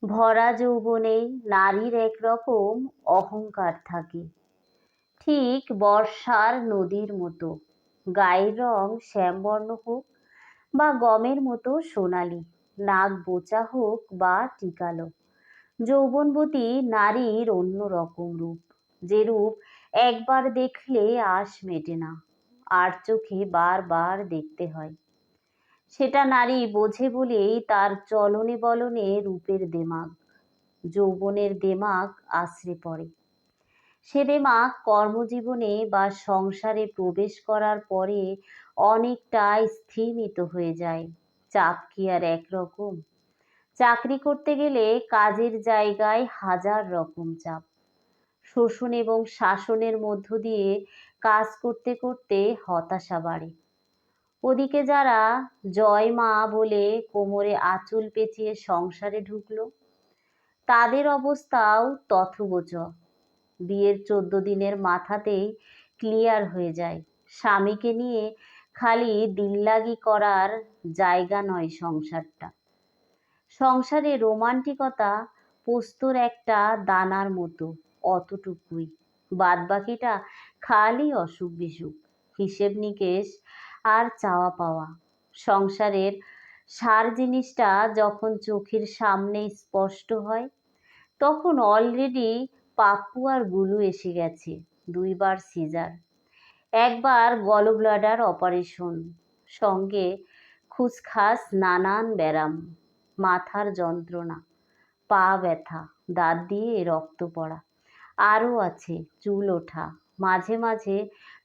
ভরা যৌবনে নারীর একরকম অহংকার থাকে, ঠিক বর্ষার নদীর মতো। গায়ের রং শ্যামবর্ণ হোক বা গমের মতো সোনালি, নাক বোঁচা হোক বা টিকালো, যৌবনবতী নারীর অন্য রকম রূপ। যে রূপ একবার দেখলে আঁশ মেটে না, আর চোখে বারবার দেখতে হয়। সেটা নারী বোঝে বলেই তার চলনে বলনে রূপের দেমাগ, যৌবনের দেমাগ আছড়ে পড়ে। সে দেমাগ কর্মজীবনে বা সংসারে প্রবেশ করার পরে অনেকটা স্থিমিত হয়ে যায়। চাপ কি আর একরকম? চাকরি করতে গেলে কাজের জায়গায় হাজার রকম চাপ। শোষণ এবং শাসনের মধ্য দিয়ে কাজ করতে করতে হতাশা বাড়ে। ওদিকে যারা জয় মা বলে কোমরে আঁচল পেঁচিয়ে সংসারে ঢুকলো, তাদের অবস্থাও তথৈবচ। বিয়ের 14 দিনের মাথাতেই ক্লিয়ার হয়ে যায়, স্বামীকে নিয়ে খালি দিল্লাগি করার জায়গা নয় সংসারটা। সংসারে রোমান্টিকতা পোস্তর একটা দানার মতো, অতটুকুই। বাদবাকিটা খালি অসুখ বিসুখ, হিসেব নিকেশ আর চাওয়া পাওয়া। সংসারের সার জিনিসটা যখন চোখের সামনে স্পষ্ট হয়, তখন অলরেডি পাপ্পু আর গুলু এসে গেছে। 2বার সিজার, একবার গল ব্লাডার অপারেশন, সঙ্গে খুসখাস নানান ব্যারাম, মাথার যন্ত্রণা, পা ব্যথা, দাঁত দিয়ে রক্ত পড়া, আরও আছে চুল ওঠা, মাঝে মাঝে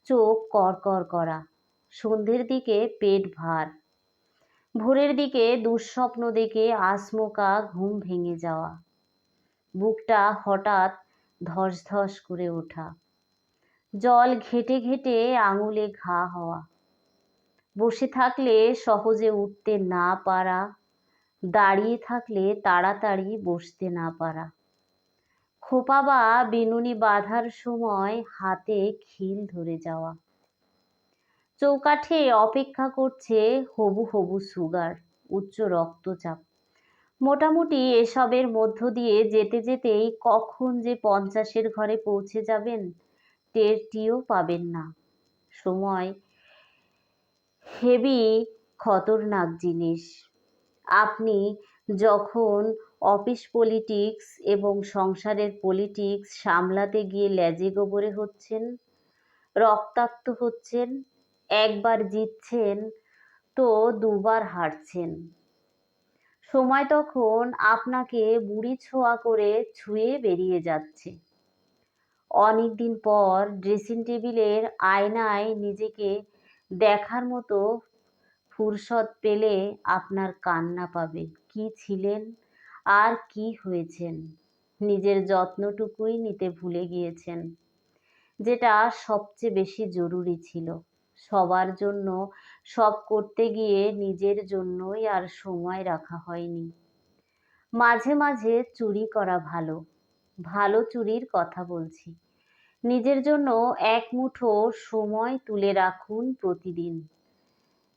চোখ করকর করা, সন্ধ্যের দিকে পেট ভার, ভোরের দিকে দুঃস্বপ্ন দেখে আচমকা ঘুম ভেঙে যাওয়া, বুকটা হঠাৎ ধস ধস করে ওঠা, জল ঘেঁটে ঘেঁটে আঙুলে ঘা হওয়া, বসে থাকলে সহজে উঠতে না পারা, দাঁড়িয়ে থাকলে তাড়াতাড়ি বসতে না পারা, খোপা বা বিনুনি বাঁধার সময় হাতে খিল ধরে যাওয়া, চৌকাঠে অপেক্ষা করছে হবু হবু সুগার, উচ্চ রক্তচাপ। মোটামুটি এসবের মধ্য দিয়ে যেতে যেতেই কখন যে 50-এর ঘরে পৌঁছে যাবেন টেরটিও পাবেন না। সময় হেভি খতরনাক জিনিস। আপনি যখন অফিস পলিটিক্স এবং সংসারের পলিটিক্স সামলাতে গিয়ে ল্যাজে গোবরে হচ্ছেন, রক্তাক্ত হচ্ছেন, একবার জিতছেন তো 2বার হারছেন, সময় তখন আপনাকে বুড়ি ছোঁয়া করে ছুঁয়ে বেরিয়ে যাচ্ছে। অনেকদিন পর ড্রেসিং টেবিলের আয়নায় নিজেকে দেখার মতো ফুরসত পেলে আপনার কান্না পাবে। কি ছিলেন আর কি হয়েছেন, নিজের যত্নটুকুই নিতে ভুলে গিয়েছেন, যেটা সবচেয়ে বেশি জরুরি ছিল। সবার জন্য সব করতে গিয়ে নিজের জন্যই আর সময় রাখা হয়নি। মাঝে মাঝে চুরি করা ভালো, ভালো চুরির কথা বলছি। নিজের জন্য এক মুঠো সময় তুলে রাখুন প্রতিদিন,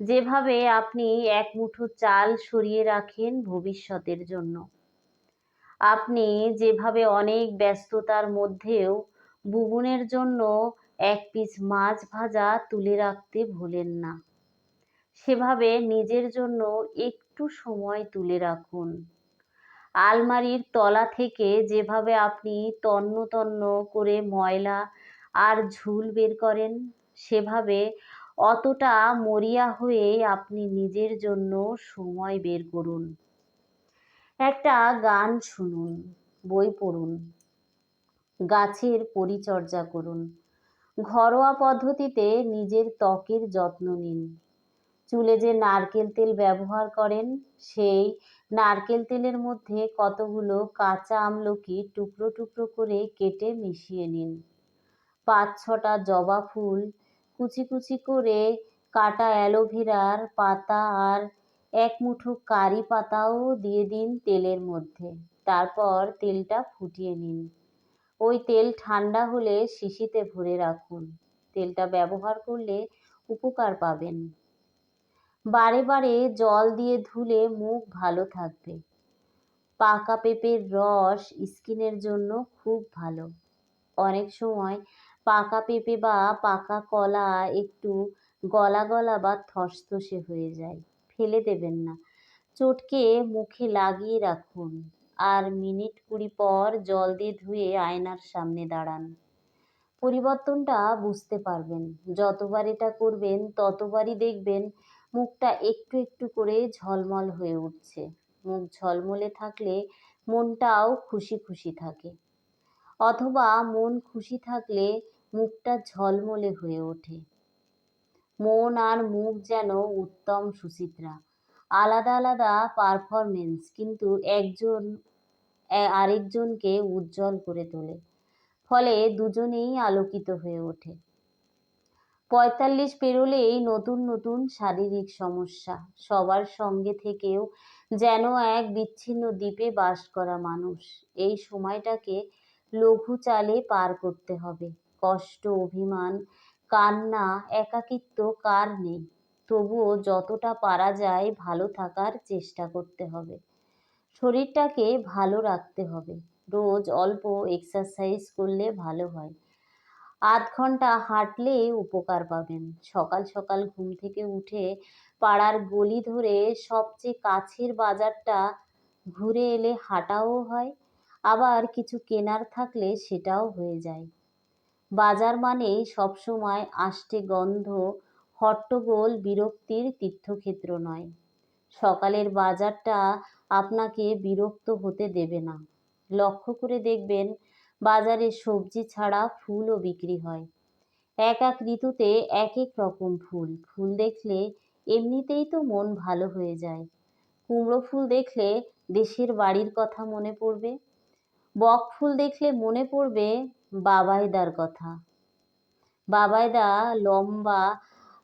যেভাবে আপনি এক মুঠো চাল সরিয়ে রাখেন ভবিষ্যতের জন্য। আপনি যেভাবে অনেক ব্যস্ততার মধ্যেও বুবুনের জন্য এক পিস মাছ ভাজা তুলে রাখতে ভোলেন না, সেভাবে নিজের জন্য একটু সময় তুলে রাখুন। আলমারির তলা থেকে যেভাবে আপনি তন্ন তন্ন করে ময়লা আর ঝুল বের করেন, সেভাবে অতটা মরিয়া হয়ে আপনি নিজের জন্য সময় বের করুন। একটা গান শুনুন, বই পড়ুন, গাছের পরিচর্যা করুন, ঘরোয়া পদ্ধতিতে নিজের ত্বকের যত্ন নিন। চুলে যে নারকেল তেল ব্যবহার করেন, সেই নারকেল তেলের মধ্যে কতগুলো কাঁচা আমলকি টুকরো টুকরো করে কেটে মিশিয়ে নিন। 5-6টা জবা ফুল কুচি কুচি করে কাটা অ্যালোভেরার পাতা আর এক মুঠো কারি পাতাও দিয়ে দিন তেলের মধ্যে। তারপর তেলটা ফুটিয়ে নিন। ওই তেল ঠান্ডা হলে শিশিতে ভরে রাখুন। তেলটা ব্যবহার করলে উপকার পাবেন। বারে বারে জল দিয়ে ধুলে মুখ ভালো থাকবে। পাকা পেঁপের রস স্কিনের জন্য খুব ভালো। অনেক সময় পাকা পেঁপে বা পাকা কলা একটু গলা গলা বা থসথসে হয়ে যায়, ফেলে দেবেন না, চটকে মুখে লাগিয়ে রাখুন। আর মিনিট 20 পর জল দিয়ে ধুয়ে আয়নার সামনে দাঁড়ান। পরিবর্তনটা বুঝতে পারবেন। যতবার এটা করবেন ততবারই দেখবেন মুখটা একটু একটু করে ঝলমল হয়ে উঠছে। মুখ ঝলমলে থাকলে মনটাও খুশি খুশি থাকে, অথবা মন খুশি থাকলে মুখটা ঝলমলে হয়ে ওঠে। মন আর মুখ যেন উত্তম সুচিত্রা, আলাদা আলাদা পারফরমেন্স, কিন্তু একজন আরেকজনকে উজ্জ্বল করে তোলে। ফলে দুজনেই আলোকিত হয়ে ওঠে। 45 পেরোলেই নতুন নতুন শারীরিক সমস্যা। সবার সঙ্গে থেকেও যেন এক বিচ্ছিন্ন দ্বীপে বাস করা মানুষ। এই সময়টাকে লঘু চালে পার করতে হবে। কষ্ট, অভিমান, কান্না, একাকিত্ব কার নেই? তবুও যতটা পারা যায় ভালো থাকার চেষ্টা করতে হবে। শরীরটাকে ভালো রাখতে হবে। রোজ অল্প এক্সারসাইজ করলে ভালো হয়। আধ ঘন্টা হাঁটলে উপকার পাবেন। সকাল সকাল ঘুম থেকে উঠে পাড়ার গলি ধরে সবচেয়ে কাছের বাজারটা ঘুরে এলে হাঁটাও হয়, আবার কিছু কেনার থাকলে সেটাও হয়ে যায়। বাজার মানেই সবসময় আষ্টে গন্ধ, হট্টগোল, বিরক্তির তীর্থক্ষেত্র নয়। সকালের বাজারটা আপনাকে বিরক্ত হতে দেবে না। লক্ষ্য করে দেখবেন বাজারে সবজি ছাড়া ফুলও বিক্রি হয়। এক এক ঋতুতে এক এক রকম ফুল। ফুল দেখলে এমনিতেই তো মন ভালো হয়ে যায়। কুমড়ো ফুল দেখলে দেশের বাড়ির কথা মনে পড়বে। বক ফুল দেখলে মনে পড়বে বাবাইদার কথা। বাবাইদা লম্বা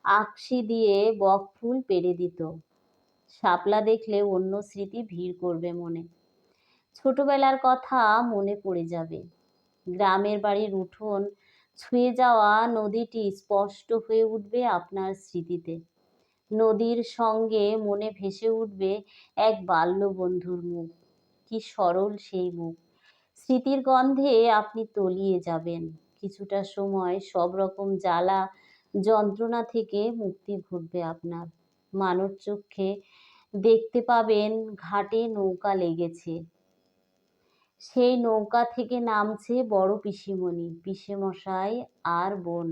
আকশি দিয়ে বক ফুল পেড়ে দিত। শাপলা দেখলে অন্য স্মৃতি ভিড় করবে মনে। ছোটবেলার কথা মনে পড়ে যাবে। গ্রামের বাড়ির উঠোন ছুঁয়ে যাওয়া নদীটি স্পষ্ট হয়ে উঠবে আপনার স্মৃতিতে। নদীর সঙ্গে মনে ভেসে উঠবে এক বাল্য বন্ধুর মুখ। কি সরল সেই মুখ! স্মৃতির গন্ধে আপনি তলিয়ে যাবেন। কিছুটা সময় সব রকম জ্বালা যন্ত্রণা থেকে মুক্তি ঘটবে আপনার। মানব চক্ষে দেখতে পাবেন ঘাটে নৌকা লেগেছে। সেই নৌকা থেকে নামছে বড় পিসিমণি, পিসেমশাই আর বোন।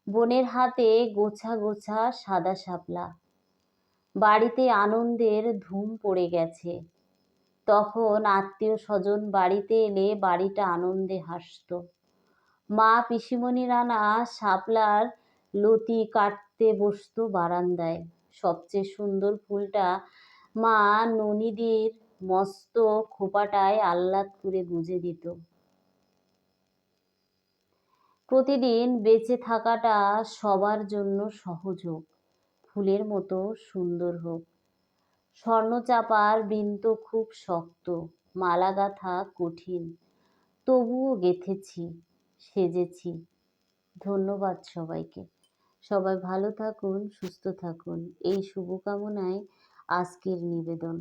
বোনের হাতে গোছা গোছা সাদা শাপলা। বাড়িতে আনন্দের ধুম পড়ে গেছে। তখন আত্মীয় স্বজন বাড়িতে এলে বাড়িটা আনন্দে হাসত। মা পিসিমণির আনা শাপলার লতি কাটতে বসতো বারান্দায়। সবচেয়ে সুন্দর ফুলটা মা ননিদির মস্ত খোঁপাটায় আহ্লাদ করে গুঁজে দিত। প্রতিদিন বেঁচে থাকাটা সবার জন্য সহজ হোক, ফুলের মতো সুন্দর হোক। স্বর্ণচাপার বৃন্ত খুব শক্ত, মালা গাঁথা কঠিন, তবুও গেঁথেছি, সেজেছি। ধন্যবাদ সবাইকে। সবাই ভালো থাকুন, সুস্থ থাকুন, এই শুভকামনায় আজকের নিবেদন।